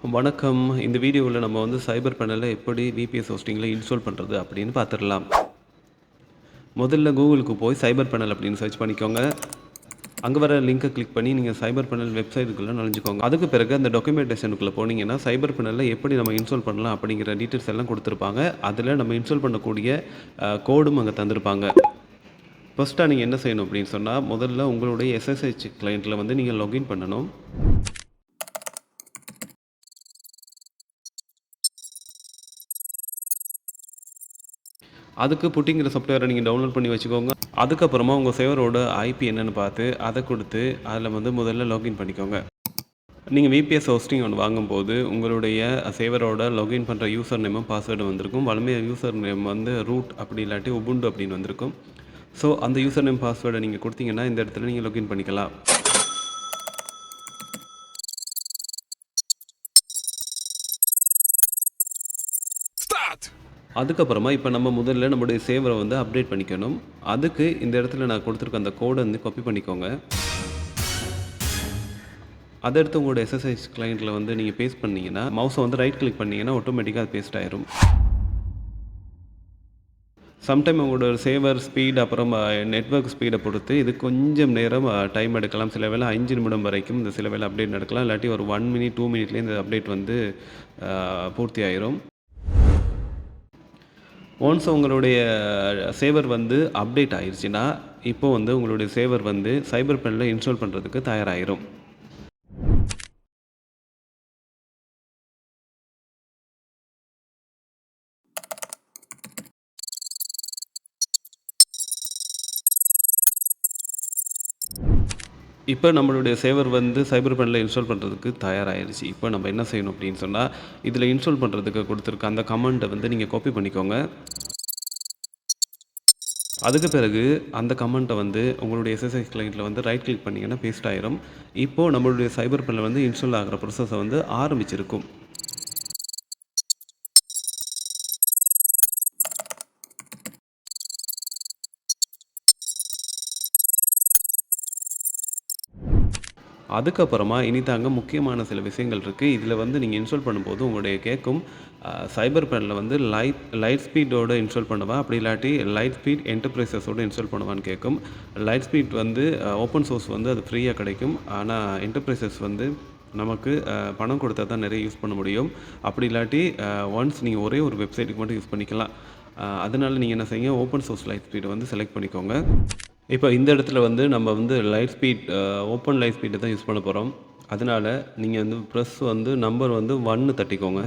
வணக்கம். இந்த வீடியோவில் நம்ம வந்து சைபர் பேனலில் எப்படி விபிஎஸ் ஹோஸ்டிங்கில் இன்ஸ்டால் பண்ணுறது அப்படின்னு பார்த்துடலாம். முதல்ல கூகுளுக்கு போய் சைபர் பேனல் அப்படின்னு சர்ச் பண்ணிக்கோங்க. அங்கே வர லிங்கை கிளிக் பண்ணி நீங்கள் சைபர் பேனல் வெப்சைட்டுக்குள்ளே நுழைஞ்சிக்கோங்க. அதுக்கு பிறகு அந்த டாக்குமெண்டேஷனுக்குள்ளே போனீங்கன்னா சைபர் பேனலில் எப்படி நம்ம இன்ஸ்டால் பண்ணலாம் அப்படிங்கிற டீட்டெயில்ஸ் எல்லாம் கொடுத்துருப்பாங்க. அதில் நம்ம இன்ஸ்டால் பண்ணக்கூடிய கோடும் அங்கே தந்திருப்பாங்க. ஃபஸ்ட்டாக நீங்கள் என்ன செய்யணும் அப்படின்னு சொன்னால், முதல்ல உங்களுடைய எஸ்எஸ்ஹெச் கிளையண்ட்டில் வந்து நீங்கள் லாகின் பண்ணணும். அதுக்கு புட்டிங்கிற சாஃப்ட்வேரை நீங்கள் டவுன்லோட் பண்ணி வச்சுக்கோங்க. அதுக்கப்புறமா உங்கள் சேவரோட ஐபி என்னென்னு பார்த்து அதை கொடுத்து அதில் வந்து முதல்ல லாகின் பண்ணிக்கோங்க. நீங்கள் விபிஎஸ் ஹோஸ்டிங் ஒன்று வாங்கும்போது உங்களுடைய சேவரோட லாகின் பண்ணுற யூசர் நேமும் பாஸ்வேர்டும் வந்திருக்கும். வழமையாக யூசர் நேம் வந்து ரூட் அப்படி இல்லாட்டி உபுண்டு அப்படின்னு வந்திருக்கும். ஸோ அந்த யூசர் நேம் பாஸ்வேர்டை நீங்கள் கொடுத்தீங்கன்னா இந்த இடத்துல நீங்கள் லாகின் பண்ணிக்கலாம். அதுக்கப்புறமா இப்போ நம்ம முதல்ல நம்முடைய சேவரை வந்து அப்டேட் பண்ணிக்கணும். அதுக்கு இந்த இடத்துல நான் கொடுத்துருக்க அந்த கோடை வந்து காப்பி பண்ணிக்கோங்க. அதை எடுத்து உங்களோட எஸ்எஸ்ஹெச் கிளையண்ட்டில் வந்து நீங்கள் பேஸ்ட் பண்ணிங்கன்னா, மவுஸை வந்து ரைட் கிளிக் பண்ணிங்கன்னா ஆட்டோமேட்டிக்காக அது பேஸ்ட் ஆயிரும். சம்டைம் உங்களோட சேவர் ஸ்பீட் அப்புறம் நெட்வொர்க் ஸ்பீடை பொறுத்து இது கொஞ்சம் நேரம் டைம் எடுக்கலாம். சில வேளை 5 நிமிடம் வரைக்கும் இந்த சில வேளை அப்டேட் நடக்கலாம். இல்லாட்டி ஒரு 1 மினிட் 2 மினிட்லேயே இந்த அப்டேட் வந்து பூர்த்தி ஆயிரும். ஒன்ஸ் உங்களுடைய சேவர் வந்து அப்டேட் ஆயிடுச்சுன்னா, இப்போ வந்து உங்களுடைய சேவர் வந்து சைபர் பேனலில் இன்ஸ்டால் பண்ணுறதுக்கு தயாராகிரும். இப்போ நம்மளுடைய சேவர் வந்து சைபர் பேனலில் இன்ஸ்டால் பண்ணுறதுக்கு தயாராகிருச்சு. இப்போ நம்ம என்ன செய்யணும் அப்படின்னு சொன்னால், இதில் இன்ஸ்டால் பண்ணுறதுக்கு கொடுத்துருக்க அந்த கமெண்ட்டை வந்து நீங்கள் காப்பி பண்ணிக்கோங்க. அதுக்கு பிறகு அந்த கமெண்ட்டை வந்து உங்களுடைய எஸ்எஸ்ஹெச் கிளையண்ட்டில் வந்து ரைட் கிளிக் பண்ணிங்கன்னா பேஸ்ட் ஆயிரும். இப்போது நம்மளுடைய சைபர் பேனல் வந்து இன்ஸ்டால் ஆகிற ப்ராசஸை வந்து ஆரம்பிச்சிருக்கும். அதுக்கப்புறமா இனிதாங்க முக்கியமான சில விஷயங்கள் இருக்குது. இதில் வந்து நீங்கள் இன்ஸ்டால் பண்ணும்போது உங்களுடைய கேட்கும் சைபர் பேனலில் வந்து லைட் ஸ்பீடோடு இன்ஸ்டால் பண்ணவா, அப்படி இல்லாட்டி லைட் ஸ்பீட் என்டர்பிரைசஸோடு இன்ஸ்டால் பண்ணுவான்னு கேட்கும். லைட் ஸ்பீட் வந்து ஓப்பன் சோர்ஸ் வந்து அது ஃப்ரீயாக கிடைக்கும். ஆனால் என்டர்பிரைசஸ் வந்து நமக்கு பணம் கொடுத்தா தான் நிறைய யூஸ் பண்ண முடியும். அப்படி இல்லாட்டி ஒன்ஸ் நீங்கள் ஒரே ஒரு வெப்சைட்டுக்கு மட்டும் யூஸ் பண்ணிக்கலாம். அதனால் நீங்கள் என்ன செய்யுங்க, ஓப்பன் சோர்ஸ் லைட் ஸ்பீடை வந்து செலக்ட் பண்ணிக்கோங்க. இப்போ இந்த இடத்துல வந்து நம்ம வந்து லைட் ஸ்பீட் ஓப்பன் லைட் ஸ்பீடை தான் யூஸ் பண்ண போகிறோம். அதனால் நீங்கள் வந்து ப்ரெஸ் வந்து நம்பர் வந்து 1 தட்டிக்கோங்க.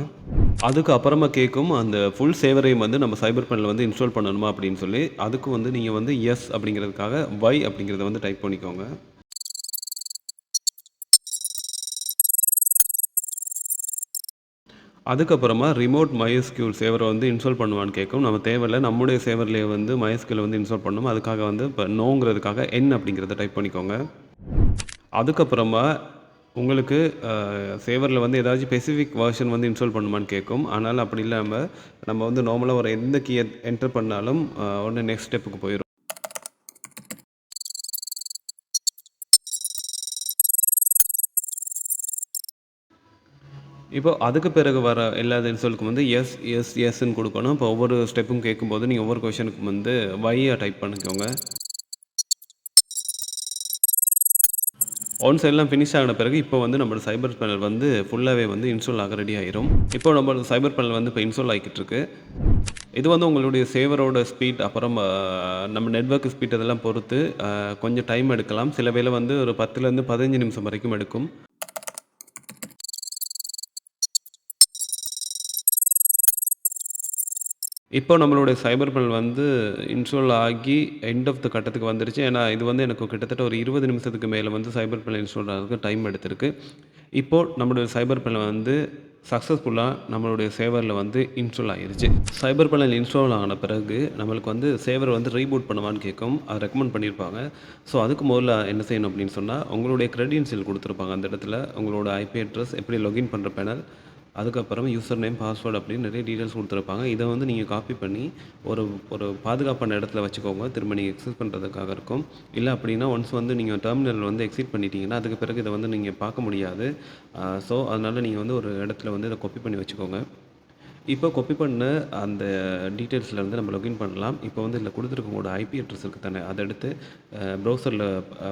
அதுக்கு அப்புறமா கேட்கும் அந்த ஃபுல் சேவரையும் வந்து நம்ம சைபர் பேனலில் வந்து இன்ஸ்டால் பண்ணணுமா அப்படின்னு சொல்லி, அதுக்கு வந்து நீங்கள் வந்து எஸ் அப்படிங்கிறதுக்காக ஒய் அப்படிங்கிறத வந்து டைப் பண்ணிக்கோங்க. அதுக்கப்புறமா ரிமோட் MySQL சேவரை வந்து இன்ஸ்டால் பண்ணுவான்னு கேட்கும். நம்ம தேவையில்ல, நம்முடைய சேவர்லேயே வந்து MySQL வந்து இன்ஸ்டால் பண்ணணும். அதுக்காக வந்து இப்போ நோங்கிறதுக்காக என் அப்படிங்கிறத டைப் பண்ணிக்கோங்க. அதுக்கப்புறமா உங்களுக்கு சேவரில் வந்து ஏதாச்சும் ஸ்பெசிஃபிக் வெர்ஷன் வந்து இன்ஸ்டால் பண்ணுமான்னு கேட்கும். ஆனால் அப்படி இல்லாமல் நம்ம வந்து நார்மலாக ஒரு எந்த கீயை என்டர் பண்ணாலும் உடனே நெக்ஸ்ட் ஸ்டெப்புக்கு போயிடும். இப்போ அதுக்கு பிறகு வர எல்லா இன்ஸ்டாலுக்கும் வந்து எஸ்ன்னு கொடுக்கணும். இப்போ ஒவ்வொரு ஸ்டெப்பும் கேட்கும்போது நீங்கள் ஒவ்வொரு கொஷனுக்கும் வந்து ஒய்யை டைப் பண்ணிக்கோங்க. ஒன்ஸ் எல்லாம் ஃபினிஷ் ஆகின பிறகு இப்போ வந்து நம்மளோட சைபர் பேனல் வந்து ஃபுல்லாகவே வந்து இன்ஸ்டால் ஆக ரெடி ஆயிரும். இப்போ நம்மளோட சைபர் பேனல் வந்து இப்போ இன்ஸ்டால் ஆகிக்கிட்டு இருக்கு. இது வந்து உங்களுடைய சேவரோட ஸ்பீட் அப்புறம் நம்ம நெட்வொர்க் ஸ்பீட் இதெல்லாம் பொறுத்து கொஞ்சம் டைம் எடுக்கலாம். சில வேளை வந்து ஒரு 10லேருந்து 15 நிமிஷம் வரைக்கும் எடுக்கும். இப்போ நம்மளுடைய சைபர் பேனல் வந்து இன்ஸ்டால் ஆகி எண்ட் ஆஃப் த கட்டத்துக்கு வந்துருச்சு. ஏன்னா இது வந்து எனக்கு கிட்டத்தட்ட ஒரு 20 நிமிஷத்துக்கு மேலே வந்து சைபர் பேனல் இன்ஸ்டால் ஆகிறதுக்கு டைம் எடுத்திருக்கு. இப்போது நம்மளுடைய சைபர் பேனல் வந்து சக்ஸஸ்ஃபுல்லாக நம்மளுடைய சேவரில் வந்து இன்ஸ்டால் ஆகிருச்சு. சைபர் பேனல் இன்ஸ்டால் ஆன பிறகு நம்மளுக்கு வந்து சேவர் வந்து ரீபூட் பண்ணுவான்னு கேட்கும். அதை ரெக்கமெண்ட் பண்ணியிருப்பாங்க. ஸோ அதுக்கு முதல்ல என்ன செய்யணும் அப்படின்னு சொன்னால், உங்களுடைய கிரெடென்ஷியல் கொடுத்துருப்பாங்க அந்த இடத்துல. உங்களோட ஐபி அட்ரஸ், எப்படி லாகின் பண்ணுற பேனல், அதுக்கப்புறம் யூசர் நேம், பாஸ்வேர்ட் அப்படின்னு நிறைய டீட்டெயில்ஸ் குடுத்துருப்பாங்க. இத வந்து நீங்க காப்பி பண்ணி ஒரு ஒரு பாதுகாப்பான இடத்துல வச்சுக்கோங்க. திரும்ப நீங்க எக்ஸஸ் பண்ணுறதுக்காக இருக்கும். இல்ல அப்படின்னா ஒன்ஸ் வந்து நீங்க டெர்மினல் வந்து எக்ஸிட் பண்ணிட்டீங்கன்னா, அதுக்கு பிறகு இத வந்து நீங்க பார்க்க முடியாது. ஸோ அதனால நீங்க வந்து ஒரு இடத்துல வந்து இத காப்பி பண்ணி வச்சுக்கோங்க. இப்போ காப்பி பண்ண அந்த டீட்டெயில்ஸ்லேருந்து நம்ம லாகின் பண்ணலாம். இப்போ வந்து இதில குடுத்துருக்க உங்களோட ஐபி அட்ரஸ் இருக்கு தானே, அத எடுத்து ப்ரௌசர்ல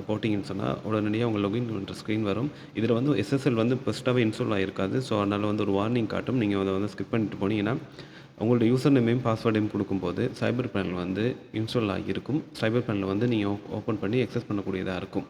போட்டீங்கன்னு சொன்னா, உடனடியா உங்க லாகின் பண்ற ஸ்க்ரீன் வரும். இதில வந்து எஸ்எஸ்எல் வந்து ஃபர்ஸ்ட்டாவே இன்ஸ்டால் ஆயிருக்காது. ஸோ, அதனால வந்து ஒரு வார்னிங் காட்டும். நீங்க அத வந்து ஸ்கிப் பண்ணிட்டு போனீங்கன்னா, உங்களோட யூசர் நேமையும், பாஸ்வேர்டையும் குடுக்கும்போது, சைபர் பேனல் வந்து இன்ஸ்டால் ஆகியிருக்கும். சைபர் பேனல வந்து நீங்க ஓப்பன் பண்ணி அக்சஸ் பண்ணக்கூடியதா இருக்கும்.